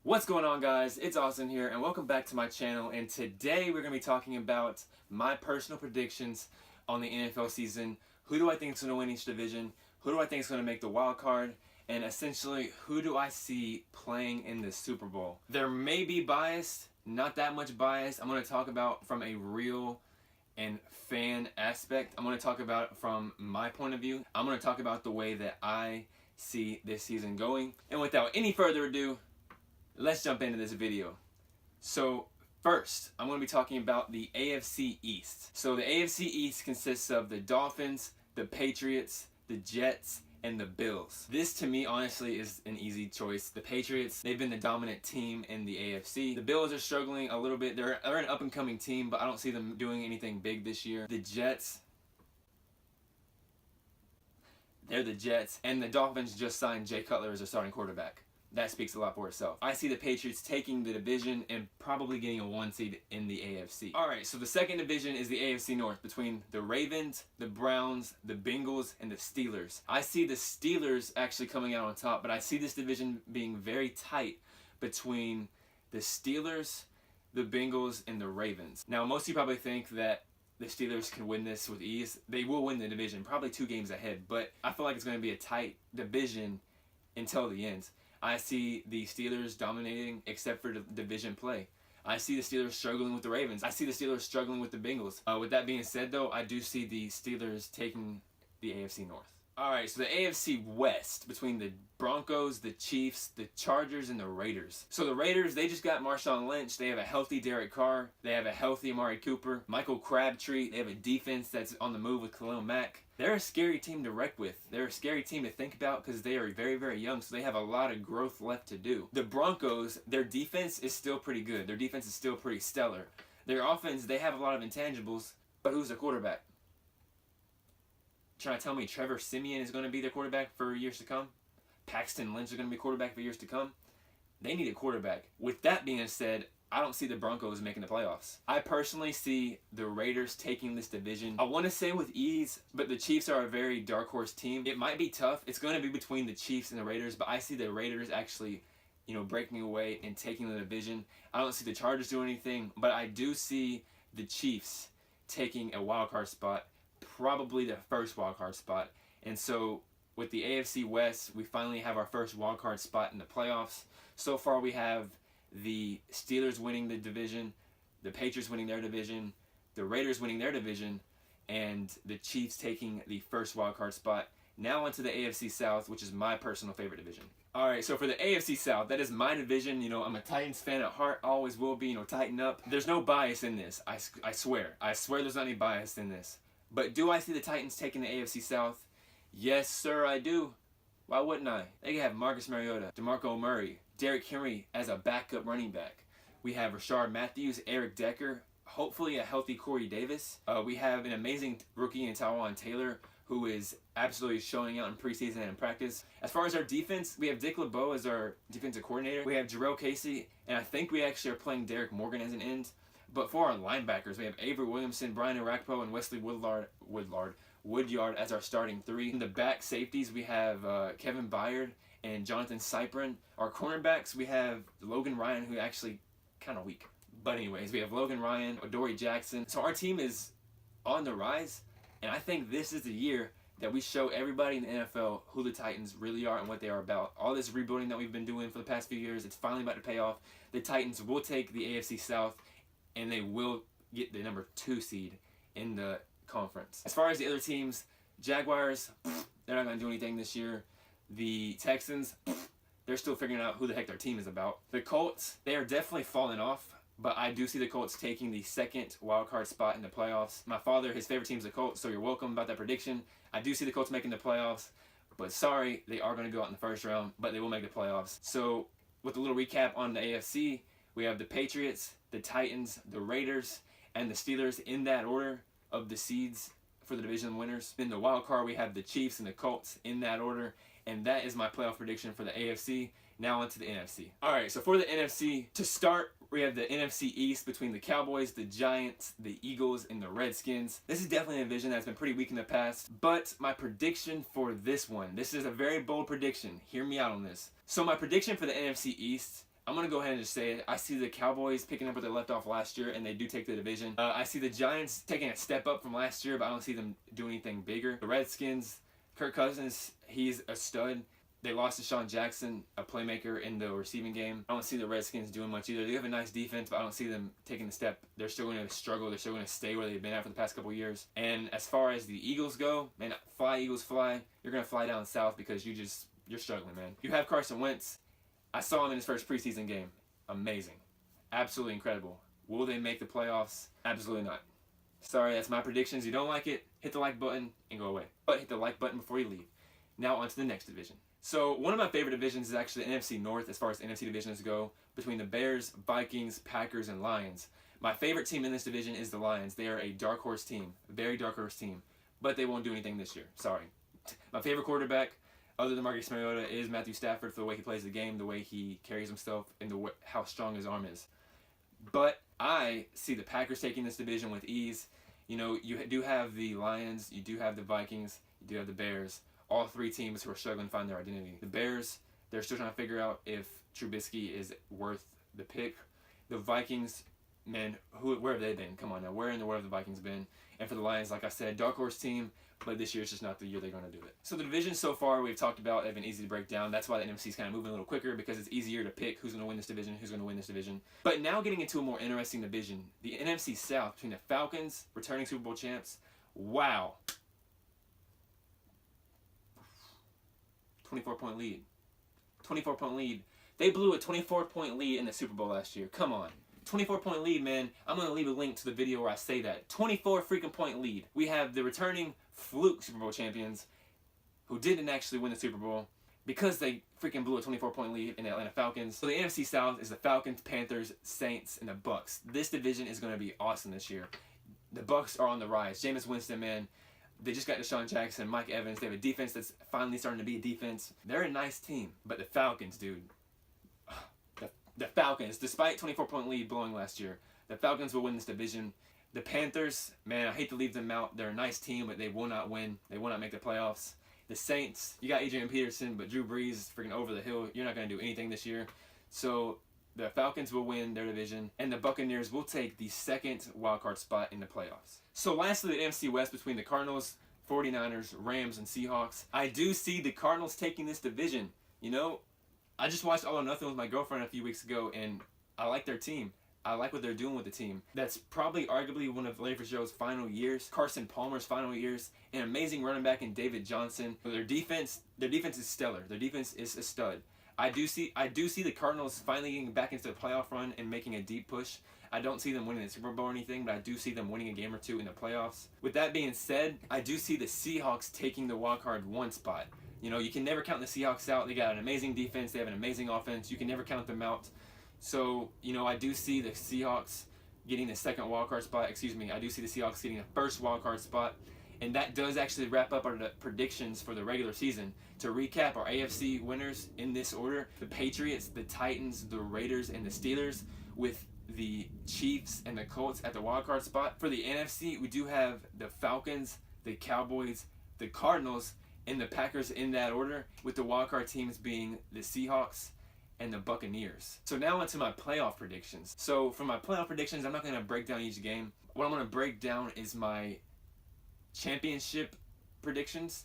What's going on, guys? It's Austin here and welcome back to my channel, and today we're going to be talking about my personal predictions on the NFL season. Who do I think is going to win each division? Who do I think is going to make the wild card? And essentially, who do I see playing in the Super Bowl? There may be bias, not that much bias. I'm going to talk about from a real and fan aspect. I'm going to talk about from my point of view. I'm going to talk about the way that I see this season going. And without any further ado, let's jump into this video. So first, I'm going to be talking about the AFC East. So the AFC East consists of the Dolphins, the Patriots, the Jets, and the Bills. This to me honestly is an easy choice. The Patriots, they've been the dominant team in the AFC. The Bills are struggling a little bit. They're an up and coming team, but I don't see them doing anything big this year. The Jets, they're the Jets, and the Dolphins just signed Jay Cutler as their starting quarterback. That speaks a lot for itself. I see the Patriots taking the division and probably getting a 1 seed in the AFC. Alright, so the second division is the AFC North between the Ravens, the Browns, the Bengals, and the Steelers. I see the Steelers actually coming out on top, but I see this division being very tight between the Steelers, the Bengals, and the Ravens. Now, most of you probably think that the Steelers can win this with ease. They will win the division, probably 2 games ahead, but I feel like it's going to be a tight division until the end. I see the Steelers dominating except for the division play. I see the Steelers struggling with the Ravens. I see the Steelers struggling with the Bengals. With that being said, though, I do see the Steelers taking the AFC North. Alright, so the AFC West between the Broncos, the Chiefs, the Chargers, and the Raiders. So the Raiders, they just got Marshawn Lynch. They have a healthy Derek Carr. They have a healthy Amari Cooper. Michael Crabtree. They have a defense that's on the move with Khalil Mack. They're a scary team to wreck with. They're a scary team to think about because they are very, very young, so they have a lot of growth left to do. The Broncos, their defense is still pretty good. Their defense is still pretty stellar. Their offense, they have a lot of intangibles, but who's their quarterback? Trying to tell me Trevor Siemian is going to be their quarterback for years to come? Paxton Lynch is going to be quarterback for years to come? They need a quarterback. With that being said, I don't see the Broncos making the playoffs. I personally see the Raiders taking this division. I want to say with ease, but the Chiefs are a very dark horse team. It might be tough. It's going to be between the Chiefs and the Raiders, but I see the Raiders actually, breaking away and taking the division. I don't see the Chargers doing anything, but I do see the Chiefs taking a wild card spot, probably the first wild card spot. And so with the AFC West, we finally have our first wild card spot in the playoffs. So far we have the Steelers winning the division, the Patriots winning their division, the Raiders winning their division, and the Chiefs taking the first wild card spot. Now onto the AFC South, which is my personal favorite division. Alright, so for the AFC South, that is my division. I'm a Titans fan at heart, always will be, tighten up. There's no bias in this, I swear. I swear there's not any bias in this. But do I see the Titans taking the AFC South? Yes, sir, I do. Why wouldn't I? They have Marcus Mariota, DeMarco Murray, Derrick Henry as a backup running back. We have Rashard Matthews, Eric Decker, hopefully a healthy Corey Davis. We have an amazing rookie in Tywan Taylor, who is absolutely showing out in preseason and in practice. As far as our defense, we have Dick LeBeau as our defensive coordinator. We have Jarrell Casey, and I think we actually are playing Derek Morgan as an end. But for our linebackers, we have Avery Williamson, Brian Orakpo, and Wesley Woodyard as our starting 3. In the back safeties, we have Kevin Byard and Jonathan Cyprin. Our cornerbacks, we have Logan Ryan, who actually kind of weak. But anyways, we have Logan Ryan, Adoree Jackson. So our team is on the rise, and I think this is the year that we show everybody in the NFL who the Titans really are and what they are about. All this rebuilding that we've been doing for the past few years, it's finally about to pay off. The Titans will take the AFC South, and they will get the number 2 seed in the conference. As far as the other teams, Jaguars, they're not going to do anything this year. The Texans, they're still figuring out who the heck their team is about. The Colts, they are definitely falling off, but I do see the Colts taking the second wildcard spot in the playoffs. My father, his favorite team is the Colts, so you're welcome about that prediction. I do see the Colts making the playoffs, but sorry, they are going to go out in the first round, but they will make the playoffs. So with a little recap on the AFC, we have the Patriots, the Titans, the Raiders, and the Steelers in that order of the seeds for the division winners. In the wild card, we have the Chiefs and the Colts in that order, and that is my playoff prediction for the AFC. Now onto the NFC. Alright, so for the NFC, to start, we have the NFC East between the Cowboys, the Giants, the Eagles, and the Redskins. This is definitely a division that's been pretty weak in the past, but my prediction for this one, this is a very bold prediction. Hear me out on this. So my prediction for the NFC East, I'm going to go ahead and just say it. I see the Cowboys picking up where they left off last year, and they do take the division. I see the Giants taking a step up from last year, but I don't see them doing anything bigger. The Redskins, Kirk Cousins, he's a stud. They lost to Sean Jackson, a playmaker in the receiving game. I don't see the Redskins doing much either. They have a nice defense, but I don't see them taking the step. They're still going to struggle. They're still going to stay where they've been at for the past couple of years. And as far as the Eagles go, man, fly Eagles fly. You're going to fly down south because you're struggling, man. You have Carson Wentz. I saw him in his first preseason game. Amazing. Absolutely incredible. Will they make the playoffs? Absolutely not. Sorry, that's my predictions. You don't like it, hit the like button and go away. But hit the like button before you leave. Now on to the next division. So one of my favorite divisions is actually the NFC North as far as NFC divisions go, between the Bears, Vikings, Packers, and Lions. My favorite team in this division is the Lions. They are a dark horse team, a very dark horse team, but they won't do anything this year. Sorry. My favorite quarterback, other than Marcus Mariota, is Matthew Stafford for the way he plays the game, the way he carries himself, and how strong his arm is. But I see the Packers taking this division with ease. You know, you do have the Lions, you do have the Vikings, you do have the Bears. All three teams who are struggling to find their identity. The Bears, they're still trying to figure out if Trubisky is worth the pick. The Vikings, man, where have they been? Come on now, where in the world have the Vikings been? And for the Lions, like I said, dark horse team, but this year it's just not the year they're going to do it. So the divisions so far we've talked about have been easy to break down. That's why the NFC is kind of moving a little quicker, because it's easier to pick who's going to win this division, who's going to win this division. But now getting into a more interesting division, the NFC South between the Falcons, returning Super Bowl champs. Wow. 24-point lead. 24-point lead. They blew a 24-point lead in the Super Bowl last year. Come on. 24-point lead, man. I'm going to leave a link to the video where I say that. 24 freaking point lead. We have the returning fluke Super Bowl champions who didn't actually win the Super Bowl because they freaking blew a 24-point lead in the Atlanta Falcons. So the NFC South is the Falcons, Panthers, Saints, and the Bucks. This division is going to be awesome this year. The Bucks are on the rise. Jameis Winston, man. They just got Deshaun Jackson, Mike Evans. They have a defense that's finally starting to be a defense. They're a nice team. But the Falcons, dude. The Falcons, despite 24-point lead blowing last year, the Falcons will win this division. The Panthers, man, I hate to leave them out. They're a nice team, but they will not win. They will not make the playoffs. The Saints, you got Adrian Peterson, but Drew Brees is freaking over the hill. You're not going to do anything this year. So the Falcons will win their division, and the Buccaneers will take the second wildcard spot in the playoffs. So lastly, the NFC West between the Cardinals, 49ers, Rams, and Seahawks. I do see the Cardinals taking this division. You know, I just watched All or Nothing with my girlfriend a few weeks ago, and I like their team. I like what they're doing with the team. That's probably arguably one of Larry Fitzgerald's final years, Carson Palmer's final years, an amazing running back in David Johnson. Their defense is stellar. Their defense is a stud. I do see the Cardinals finally getting back into the playoff run and making a deep push. I don't see them winning the Super Bowl or anything, but I do see them winning a game or two in the playoffs. With that being said, I do see the Seahawks taking the wildcard one spot. You know, you can never count the Seahawks out. They got an amazing defense. They have an amazing offense. You can never count them out. So, you know, I do see the Seahawks getting the second wildcard spot. I do see the Seahawks getting the first wildcard spot. And that does actually wrap up our predictions for the regular season. To recap, our AFC winners in this order: the Patriots, the Titans, the Raiders, and the Steelers, with the Chiefs and the Colts at the wildcard spot. For the NFC, we do have the Falcons, the Cowboys, the Cardinals, and the Packers in that order, with the wildcard teams being the Seahawks and the Buccaneers. So now onto my playoff predictions. So for my playoff predictions, I'm not going to break down each game. What I'm going to break down is my championship predictions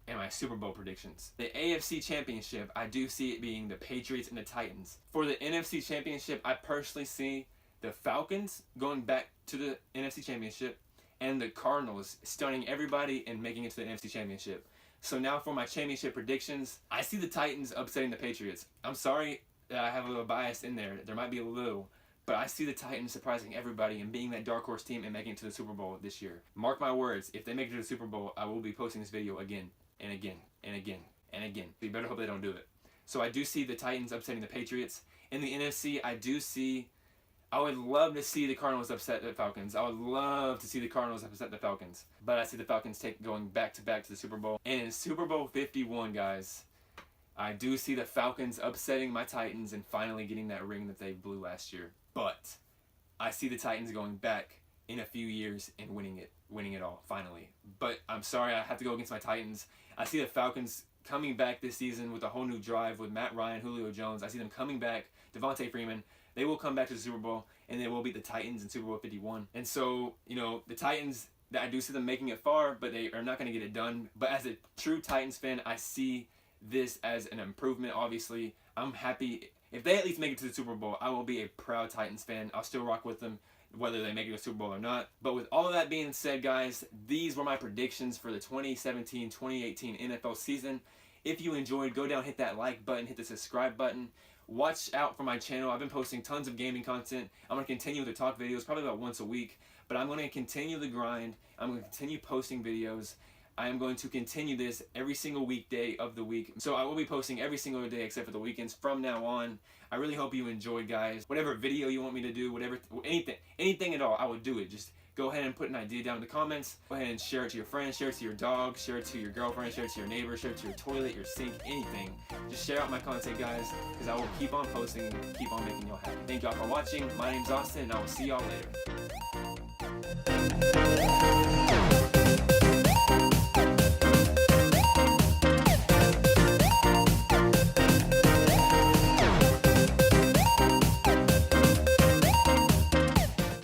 and my Super Bowl predictions. The AFC Championship, I do see it being the Patriots and the Titans. For the NFC Championship, I personally see the Falcons going back to the NFC Championship and the Cardinals stunning everybody and making it to the NFC Championship. So now for my championship predictions, I see the Titans upsetting the Patriots. I'm sorry that I have a little bias in there. There might be a little. But I see the Titans surprising everybody and being that dark horse team and making it to the Super Bowl this year. Mark my words, if they make it to the Super Bowl, I will be posting this video again and again and again and again. So you better hope they don't do it. So I do see the Titans upsetting the Patriots. In the NFC, I would love to see the Cardinals upset the Falcons. I would love to see the Cardinals upset the Falcons. But I see the Falcons going back to back to the Super Bowl. And in Super Bowl 51, guys, I do see the Falcons upsetting my Titans and finally getting that ring that they blew last year. But I see the Titans going back in a few years and winning it all, finally. But I'm sorry, I have to go against my Titans. I see the Falcons coming back this season with a whole new drive with Matt Ryan, Julio Jones. I see them coming back. Devontae Freeman. They will come back to the Super Bowl, and they will beat the Titans in Super Bowl 51. And so, you know, the Titans, I do see them making it far, but they are not going to get it done. But as a true Titans fan, I see this as an improvement. Obviously, I'm happy. If they at least make it to the Super Bowl, I will be a proud Titans fan. I'll still rock with them, whether they make it to the Super Bowl or not. But with all of that being said, guys, these were my predictions for the 2017-2018 NFL season. If you enjoyed, go down, hit that like button, hit the subscribe button. Watch out for my channel. I've been posting tons of gaming content. I'm going to continue to talk videos, probably about once a week. But I'm going to continue the grind. I'm going to continue posting videos. I am going to continue this every single weekday of the week. So I will be posting every single day except for the weekends from now on. I really hope you enjoyed, guys. Whatever video you want me to do, whatever, anything at all, I will do it. Just go ahead and put an idea down in the comments. Go ahead and share it to your friends, share it to your dog, share it to your girlfriend, share it to your neighbor, share it to your toilet, your sink, anything. Just share out my content, guys, because I will keep on posting and keep on making y'all happy. Thank y'all for watching. My name's Austin, and I will see y'all later.